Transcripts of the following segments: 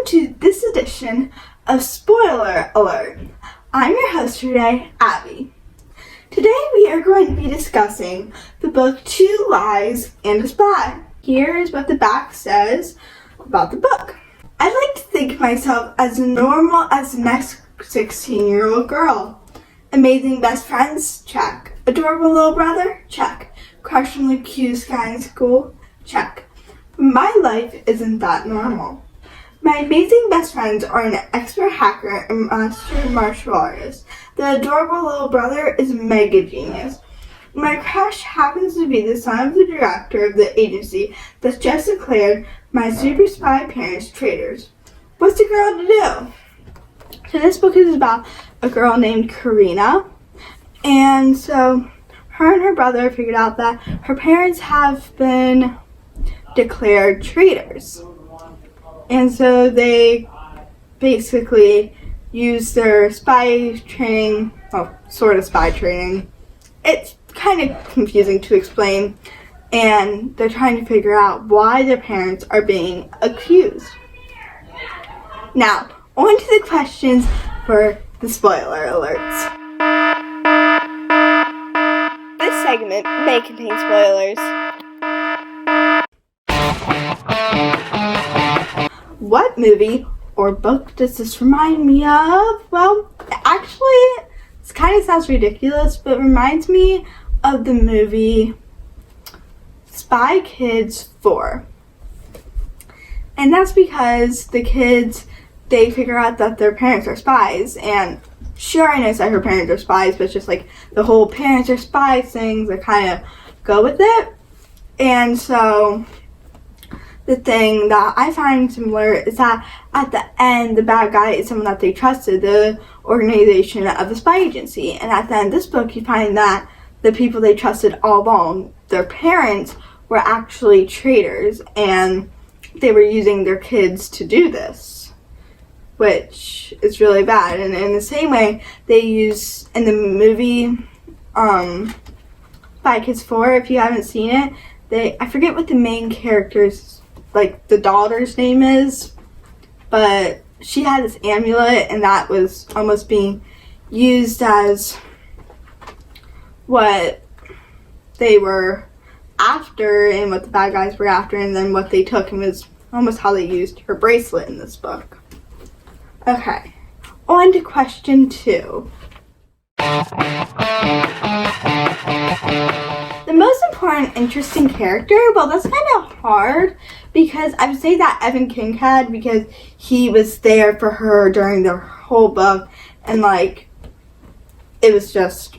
to this edition of Spoiler Alert. I'm your host for today, Abbie. Today we are going to be discussing the book Two Lies and a Spy. Here's what the back says about the book. I'd like to think of myself as normal as the next 16-year-old girl. Amazing best friends? Check. Adorable little brother? Check. Crush on the cutest guy in school? Check. My life isn't that normal. My amazing best friends are an expert hacker and master martial artist. The adorable little brother is a mega genius. My crush happens to be the son of the director of the agency that just declared my super spy parents traitors. What's a girl to do? So this book is about a girl named Karina. And so her and her brother figured out that her parents have been declared traitors. And so they basically use their spy training, well, sort of spy training. It's kind of confusing to explain, and they're trying to figure out why their parents are being accused. Now, on to the questions for the spoiler alerts. This segment may contain spoilers. What movie or book does this remind me of? Well, actually, it kind of sounds ridiculous, but it reminds me of the movie Spy Kids 4. And that's because the kids, they figure out that their parents are spies. And sure, I know that her parents are spies, but it's just like the whole parents are spies things that kind of go with it. And so the thing that I find similar is that at the end, the bad guy is someone that they trusted, the organization of the spy agency. And at the end of this book, you find that the people they trusted all along, their parents, were actually traitors, and they were using their kids to do this, which is really bad. And in the same way, they use in the movie Spy Kids 4, if you haven't seen it, I forget what the main character's, like, the daughter's name is, but she had this amulet, and that was almost being used as what they were after and what the bad guys were after, and then what they took, and was almost how they used her bracelet in this book. Okay, on to question 2. The most important, interesting character, well, that's kind of hard because I would say that Evan King had, because he was there for her during the whole book, and like, it was just,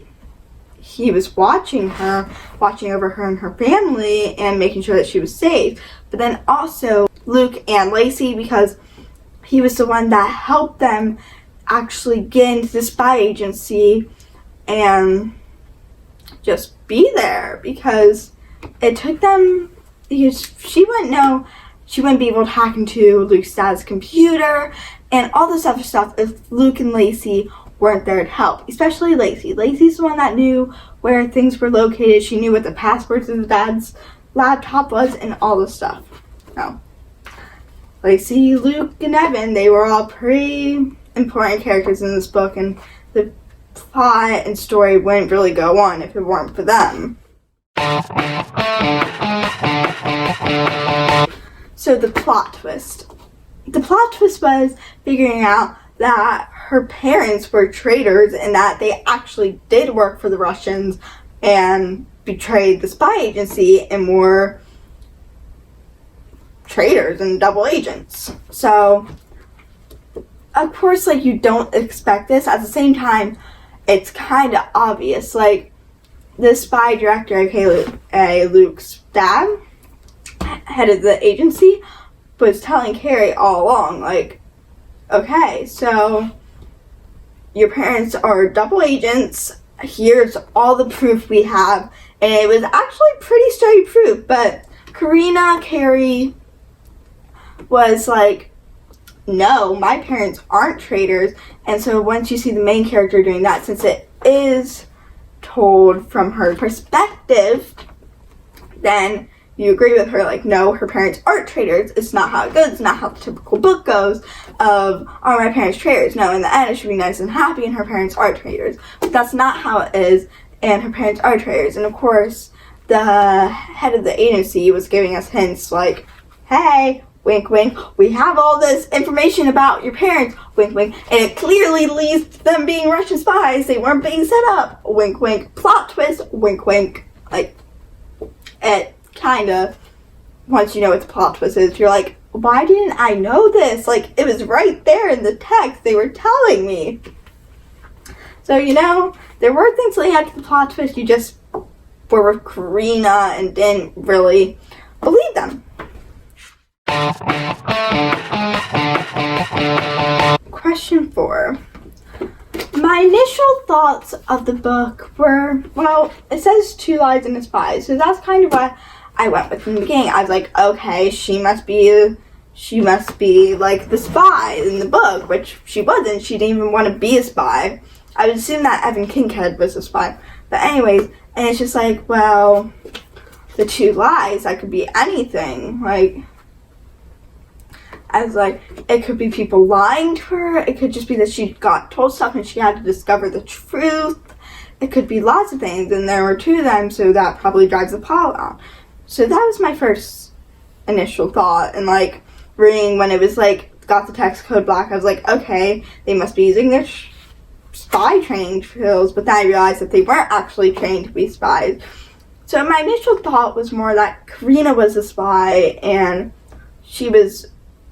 he was watching over her and her family and making sure that she was safe. But then also Luke and Lacey, because he was the one that helped them actually get into the spy agency and just be there, because it took them, because she wouldn't be able to hack into Luke's dad's computer and all this other stuff if Luke and Lacey weren't there to help, especially Lacey. Lacey's the one that knew where things were located. She knew what the password to his dad's laptop was and all this stuff. No. Lacey, Luke, and Evan, they were all pretty important characters in this book, and the plot and story wouldn't really go on if it weren't for them. So the plot twist. The plot twist was figuring out that her parents were traitors and that they actually did work for the Russians and betrayed the spy agency and were traitors and double agents. So, of course, like, you don't expect this. At the same time, it's kind of obvious. Like, the spy director, aka Luke's dad, head of the agency, was telling Carrie all along, like, okay, so your parents are double agents. Here's all the proof we have. And it was actually pretty sturdy proof, but Carrie was like, no, my parents aren't traitors. And so once you see the main character doing that, since it is told from her perspective, then you agree with her, like, no, her parents aren't traitors. It's not how it goes. It's not how the typical book goes of, are my parents traitors? No, in the end, it should be nice and happy, and her parents are traitors. But that's not how it is, and her parents are traitors. And, of course, the head of the agency was giving us hints like, hey, wink, wink, we have all this information about your parents, wink, wink, and it clearly leads to them being Russian spies. They weren't being set up, wink, wink, plot twist, wink, wink. Like, it kind of, once you know what the plot twist is, you're like, why didn't I know this? Like, it was right there in the text. They were telling me. So, you know, there were things leading up to the plot twist. You just were with Karina and didn't really believe them. Question 4. My initial thoughts of the book were, well, it says 2 lies and a spy, so that's kind of what I went with from the beginning. I was like, okay, she must be like the spy in the book, which she wasn't. She didn't even want to be a spy. I would assume that Evan Kincaid was a spy. But anyways, and it's just like, well, the 2 lies, that could be anything. Like, I was like, it could be people lying to her. It could just be that she got told stuff and she had to discover the truth. It could be lots of things, and there were 2 of them, so that probably drives the plot along. So that was my first initial thought. And, like, reading when it was, like, got the text code black, I was like, okay, they must be using their spy training skills, but then I realized that they weren't actually trained to be spies. So my initial thought was more that Karina was a spy, and she was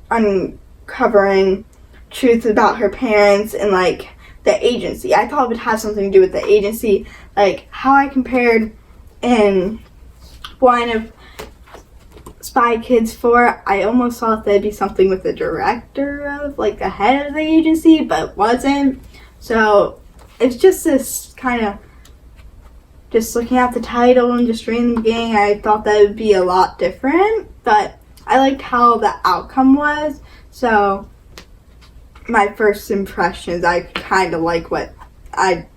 uncovering truth about her parents and, like, the agency. I thought it would have something to do with the agency, like how I compared in one of Spy Kids 4, I almost thought there'd be something with the director of, like, the head of the agency, but it wasn't. So it's just this kind of, just looking at the title and just reading the beginning, I thought that would be a lot different, but I liked how the outcome was. So my first impressions, I kind of like what I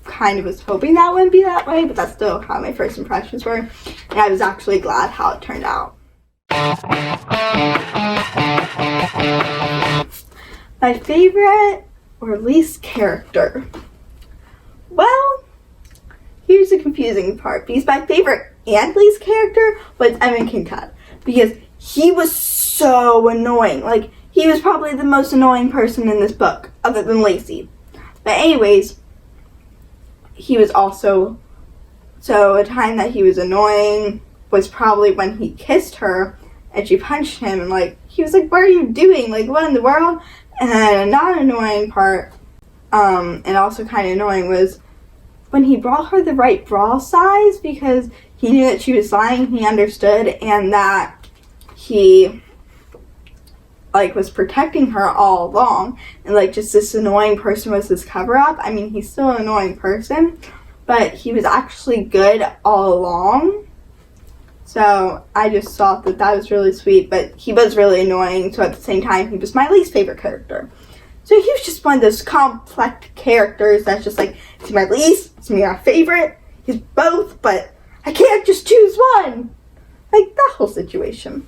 kind of was hoping that wouldn't be that way, but that's still how my first impressions were, and I was actually glad how it turned out. My favorite or least character? Well, here's the confusing part, because my favorite and least character was Evan Kincaid, because he was so annoying. Like, he was probably the most annoying person in this book, other than Lacey. But anyways, he was also, so a time that he was annoying was probably when he kissed her and she punched him, and, like, he was like, what are you doing? Like, what in the world? And then a non-annoying part, and also kind of annoying, was when he brought her the right bra size, because he knew that she was lying, he understood, and that he, like, was protecting her all along, and, like, just this annoying person was his cover-up. I mean, he's still an annoying person, but he was actually good all along. So I just thought that that was really sweet, but he was really annoying, so at the same time, he was my least favorite character. So he was just one of those complex characters that's just like, it's my least, it's my favorite, he's both, but I can't just choose one. Like, that whole situation.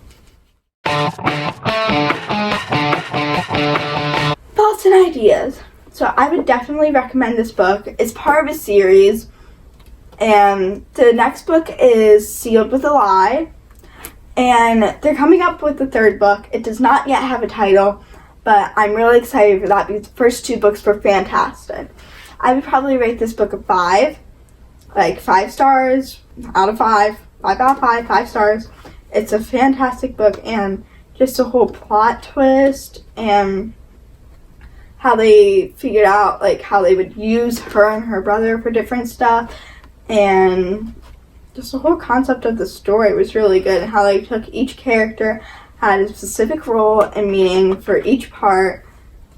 Thoughts and ideas. So I would definitely recommend this book. It's part of a series, and the next book is Sealed with a Lie, and they're coming up with the 3rd book. It does not yet have a title, but I'm really excited for that because the first 2 books were fantastic. I would probably rate this book a 5, like 5 stars out of 5, 5 out of 5, 5 stars. It's a fantastic book, and just the whole plot twist and how they figured out, like, how they would use her and her brother for different stuff, and just the whole concept of the story was really good, and how they took each character, had a specific role and meaning for each part.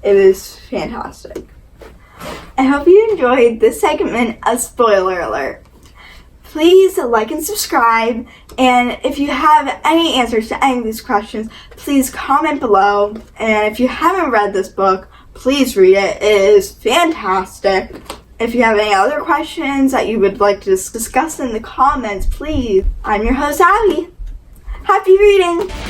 It was fantastic. I hope you enjoyed this segment of Spoiler Alert. Please like and subscribe, and if you have any answers to any of these questions, please comment below. And if you haven't read this book, please read it. It is fantastic. If you have any other questions that you would like to discuss in the comments, please. I'm your host, Abbie. Happy reading!